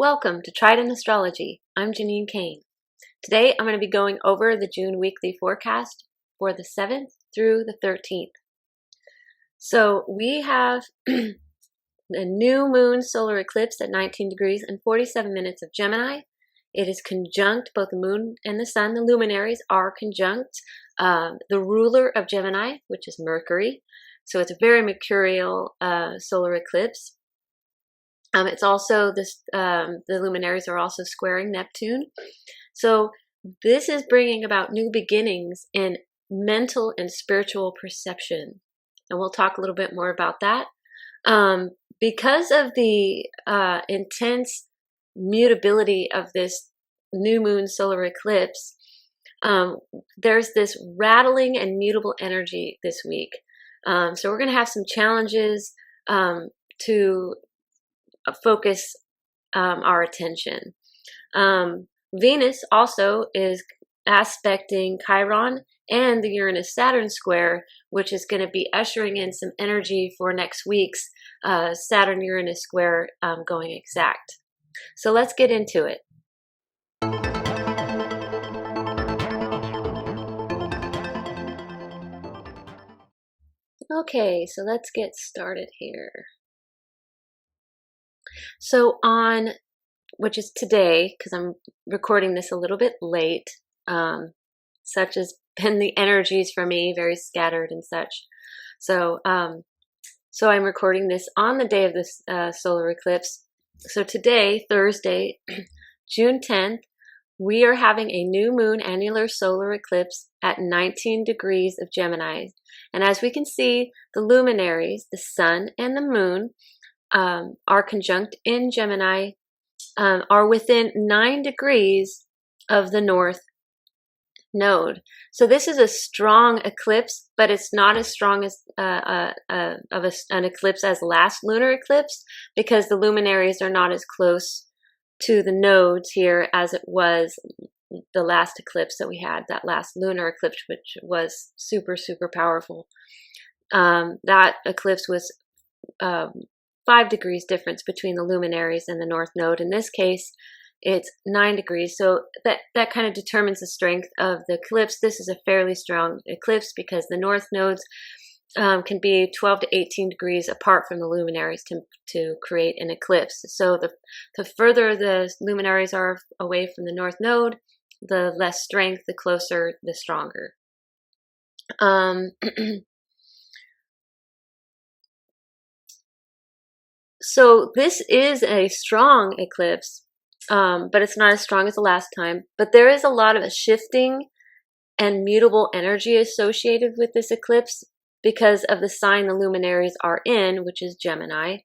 Welcome to Trident Astrology. I'm Janine Kane. Today I'm going to be going over the June weekly forecast for the 7th through the 13th. So we have a new moon solar eclipse at 19 degrees and 47 minutes of Gemini. It is conjunct both the moon and the sun. The luminaries are conjunct the ruler of Gemini, which is Mercury. So it's a very Mercurial solar eclipse. It's also this. The luminaries are also squaring Neptune. So this is bringing about new beginnings in mental and spiritual perception. And we'll talk a little bit more about that. Because of the intense mutability of this new moon solar eclipse, there's this rattling and mutable energy this week. So we're going to have some challenges to focus our attention. Venus also is aspecting Chiron and the Uranus-Saturn Square, which is going to be ushering in some energy for next week's Saturn-Uranus Square going exact. So let's get into it. Okay, so let's get started here. So on, which is today, because I'm recording this a little bit late, such has been the energies for me, very scattered and such. So so I'm recording this on the day of this solar eclipse. So today, Thursday, June 10th, we are having a new moon annular solar eclipse at 19 degrees of Gemini. And as we can see, the luminaries, the sun and the moon, are conjunct in Gemini, are within 9 degrees of the north node. So this is a strong eclipse, but it's not as strong as an eclipse as last lunar eclipse, because the luminaries are not as close to the nodes here as it was the last eclipse that we had, that last lunar eclipse, which was super, super powerful. That eclipse was 5 degrees difference between the luminaries and the north node. In this case, it's 9 degrees. So that kind of determines the strength of the eclipse. This is a fairly strong eclipse because the north nodes can be 12 to 18 degrees apart from the luminaries to create an eclipse. So the further the luminaries are away from the north node, the less strength, the closer, the stronger. So this is a strong eclipse, but it's not as strong as the last time. But there is a lot of a shifting and mutable energy associated with this eclipse because of the sign the luminaries are in, which is Gemini,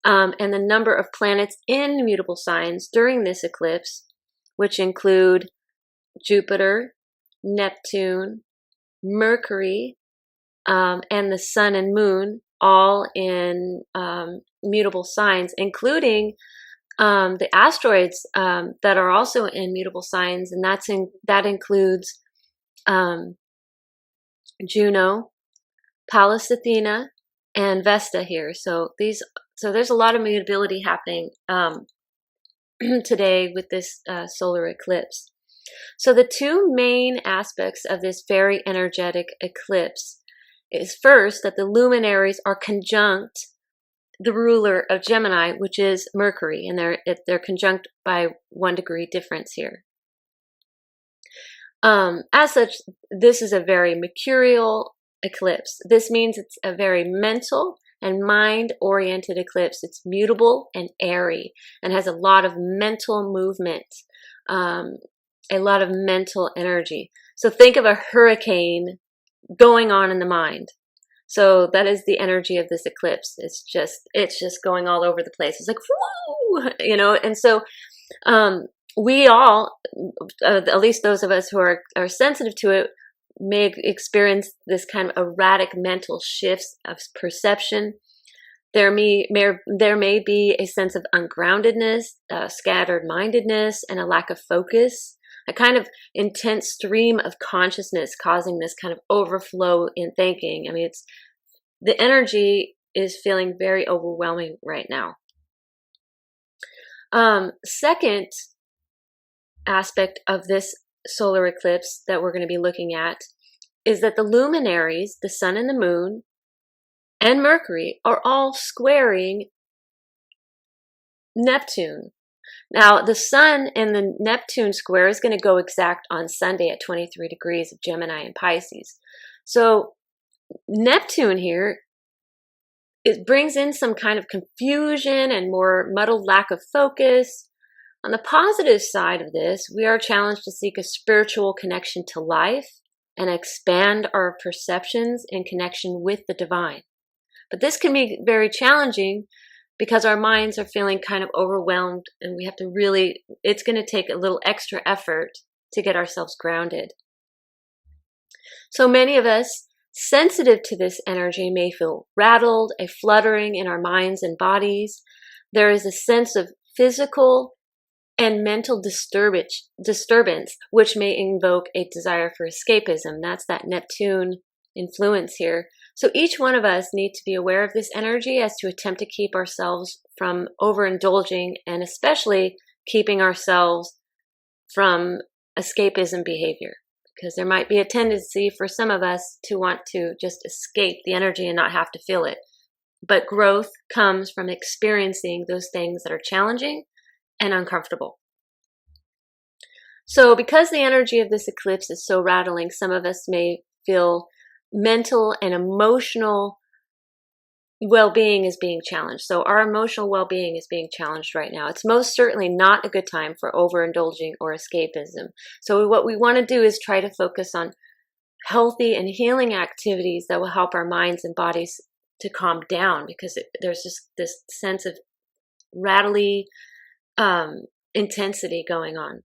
and the number of planets in mutable signs during this eclipse, which include Jupiter, Neptune, Mercury, and the sun and moon, all in mutable signs, including the asteroids that are also in mutable signs, and that includes Juno, Pallas Athena, and Vesta here. So there's a lot of mutability happening today with this solar eclipse. So the two main aspects of this very energetic eclipse is first that the luminaries are conjunct the ruler of Gemini, which is Mercury, and they're conjunct by 1 degree difference here. As such, this is a very Mercurial eclipse. This means it's a very mental and mind-oriented eclipse. It's mutable and airy and has a lot of mental movement, a lot of mental energy. So think of a hurricane going on in the mind. So that is the energy of this eclipse. It's just going all over the place. It's like, whoo, you know. And so we all, at least those of us who are sensitive to it, may experience this kind of erratic mental shifts of perception. There may be a sense of ungroundedness, scatter-mindedness, and a lack of focus. A kind of intense stream of consciousness causing this kind of overflow in thinking. I mean, the energy is feeling very overwhelming right now. Second aspect of this solar eclipse that we're going to be looking at is that the luminaries, the sun and the moon, and Mercury are all squaring Neptune. Now, the sun in the Neptune square is going to go exact on Sunday at 23 degrees of Gemini and Pisces. So Neptune here, it brings in some kind of confusion and more muddled lack of focus. On the positive side of this, we are challenged to seek a spiritual connection to life and expand our perceptions in connection with the divine. But this can be very challenging because our minds are feeling kind of overwhelmed, and we have to really, it's going to take a little extra effort to get ourselves grounded. So many of us sensitive to this energy may feel rattled, a fluttering in our minds and bodies. There is a sense of physical and mental disturbance, which may invoke a desire for escapism. That's that Neptune influence here. So each one of us needs to be aware of this energy as to attempt to keep ourselves from overindulging, and especially keeping ourselves from escapism behavior. Because there might be a tendency for some of us to want to just escape the energy and not have to feel it. But growth comes from experiencing those things that are challenging and uncomfortable. So because the energy of this eclipse is so rattling, some of us may feel mental and emotional well-being is being challenged. So our emotional well-being is being challenged right now. It's most certainly not a good time for overindulging or escapism. So what we want to do is try to focus on healthy and healing activities that will help our minds and bodies to calm down, because there's just this sense of rattly intensity going on.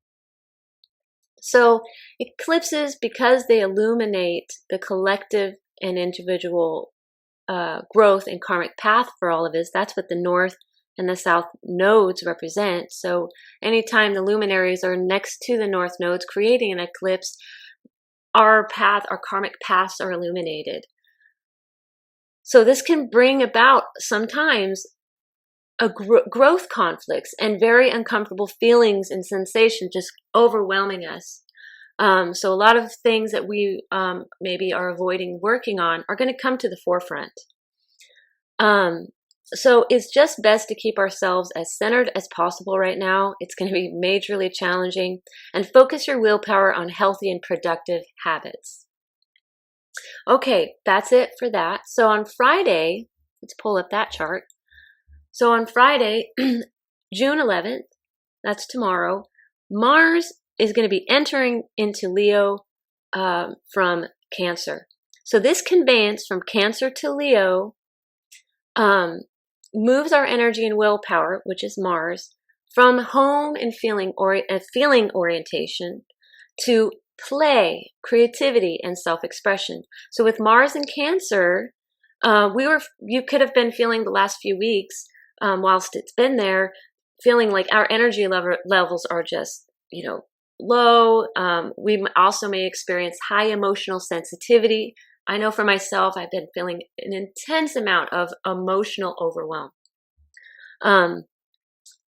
So eclipses, because they illuminate the collective and individual growth and karmic path for all of us, that's what the north and the south nodes represent. So anytime the luminaries are next to the north nodes creating an eclipse, our karmic paths are illuminated. So this can bring about sometimes a growth conflicts and very uncomfortable feelings and sensations just overwhelming us. So a lot of things that we maybe are avoiding working on are going to come to the forefront. So it's just best to keep ourselves as centered as possible right now. It's going to be majorly challenging, and focus your willpower on healthy and productive habits. Okay, that's it for that. So on Friday, let's pull up that chart. So on Friday, June 11th, that's tomorrow, Mars is going to be entering into Leo from Cancer. So this conveyance from Cancer to Leo moves our energy and willpower, which is Mars, from home and feeling orientation to play, creativity, and self-expression. So with Mars in Cancer, you could have been feeling the last few weeks, whilst it's been there, feeling like our energy levels are just, low. We also may experience high emotional sensitivity. I know for myself, I've been feeling an intense amount of emotional overwhelm.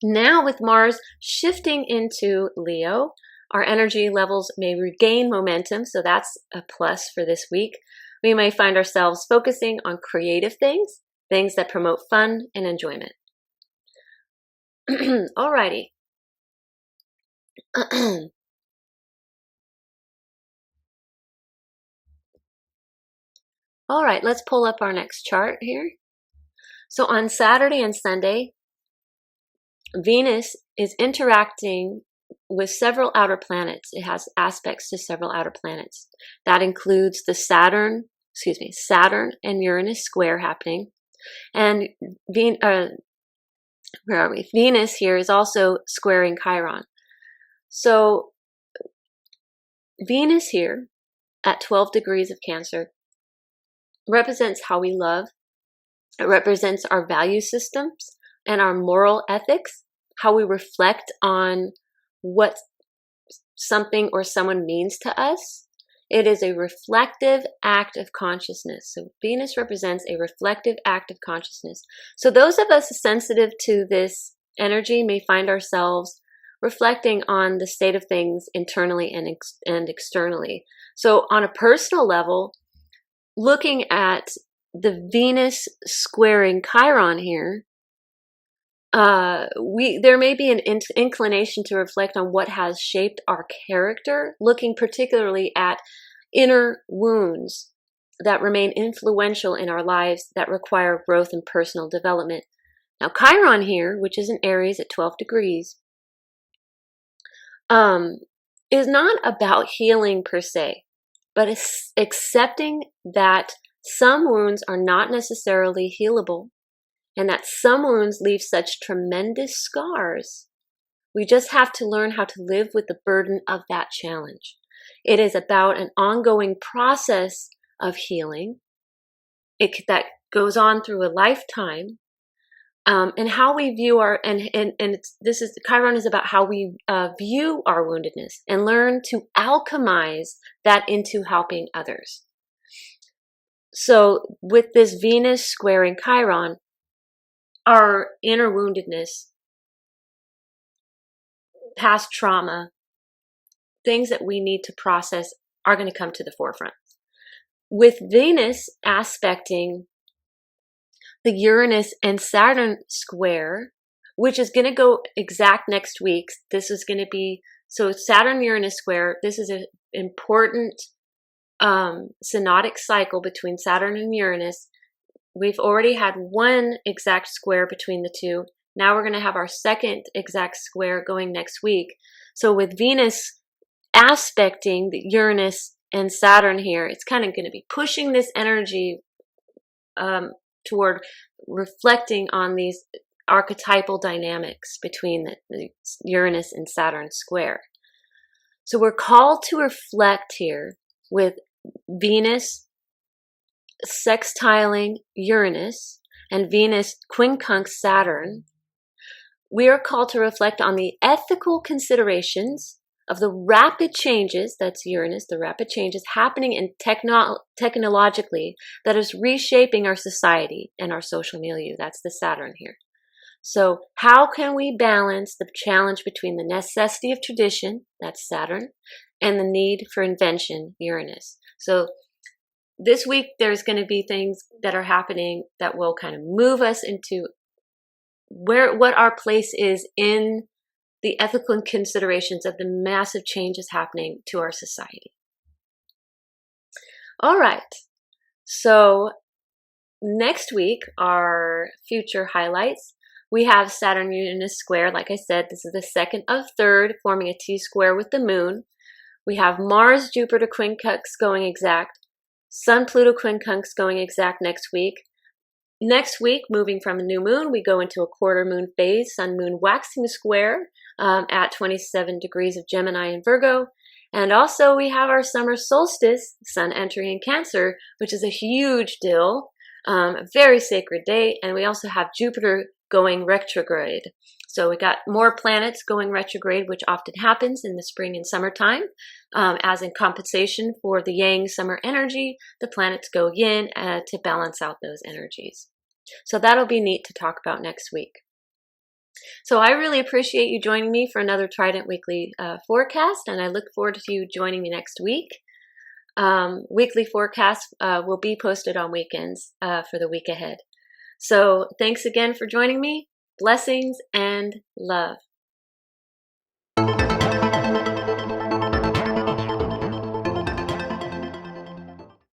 Now with Mars shifting into Leo, our energy levels may regain momentum, so that's a plus for this week. We may find ourselves focusing on creative things that promote fun and enjoyment. Alrighty. All right, let's pull up our next chart here. So on Saturday and Sunday, Venus is interacting with several outer planets. It has aspects to several outer planets. That includes the Saturn and Uranus square happening. And Venus here is also squaring Chiron. So Venus here at 12 degrees of Cancer represents how we love. It represents our value systems and our moral ethics, how we reflect on what something or someone means to us. It is a reflective act of consciousness. So Venus represents a reflective act of consciousness. So those of us sensitive to this energy may find ourselves reflecting on the state of things internally and externally. So on a personal level, looking at the Venus squaring Chiron here, there may be an inclination to reflect on what has shaped our character, looking particularly at inner wounds that remain influential in our lives that require growth and personal development. Now, Chiron here, which is in Aries at 12 degrees, is not about healing per se, but accepting that some wounds are not necessarily healable, and that some wounds leave such tremendous scars. We just have to learn how to live with the burden of that challenge. It is about an ongoing process of healing that goes on through a lifetime, and how we view our Chiron is about how we view our woundedness and learn to alchemize that into helping others. So with this Venus squaring Chiron, our inner woundedness, past trauma, things that we need to process are going to come to the forefront. With Venus aspecting the Uranus and Saturn square, which is going to go exact next week. This is going to be, so Saturn-Uranus square, this is an important synodic cycle between Saturn and Uranus. We've already had one exact square between the two. Now we're going to have our second exact square going next week. So with Venus aspecting the Uranus and Saturn here, it's kind of going to be pushing this energy toward reflecting on these archetypal dynamics between the Uranus and Saturn square. So we're called to reflect here with Venus sextiling Uranus and Venus quincunx Saturn. We are called to reflect on the ethical considerations of the rapid changes, that's Uranus, the rapid changes happening in technologically that is reshaping our society and our social milieu. That's the Saturn here. So how can we balance the challenge between the necessity of tradition, that's Saturn, and the need for invention, Uranus? So this week there's going to be things that are happening that will kind of move us into what our place is in the ethical considerations of the massive changes happening to our society. All right, so next week, our future highlights, we have Saturn-Uranus square. Like I said, this is the second of third, forming a T-square with the moon. We have Mars-Jupiter quincunx going exact, Sun-Pluto quincunx going exact next week. Next week, moving from a new moon, we go into a quarter moon phase, Sun-Moon waxing square at 27 degrees of Gemini and Virgo. And also we have our summer solstice, Sun entering in Cancer, which is a huge deal, a very sacred day. And we also have Jupiter going retrograde. So we got more planets going retrograde, which often happens in the spring and summertime. As in compensation for the yang summer energy, the planets go yin to balance out those energies. So that'll be neat to talk about next week. So I really appreciate you joining me for another Trident Weekly forecast, and I look forward to you joining me next week. Weekly forecasts will be posted on weekends for the week ahead. So thanks again for joining me. Blessings and love.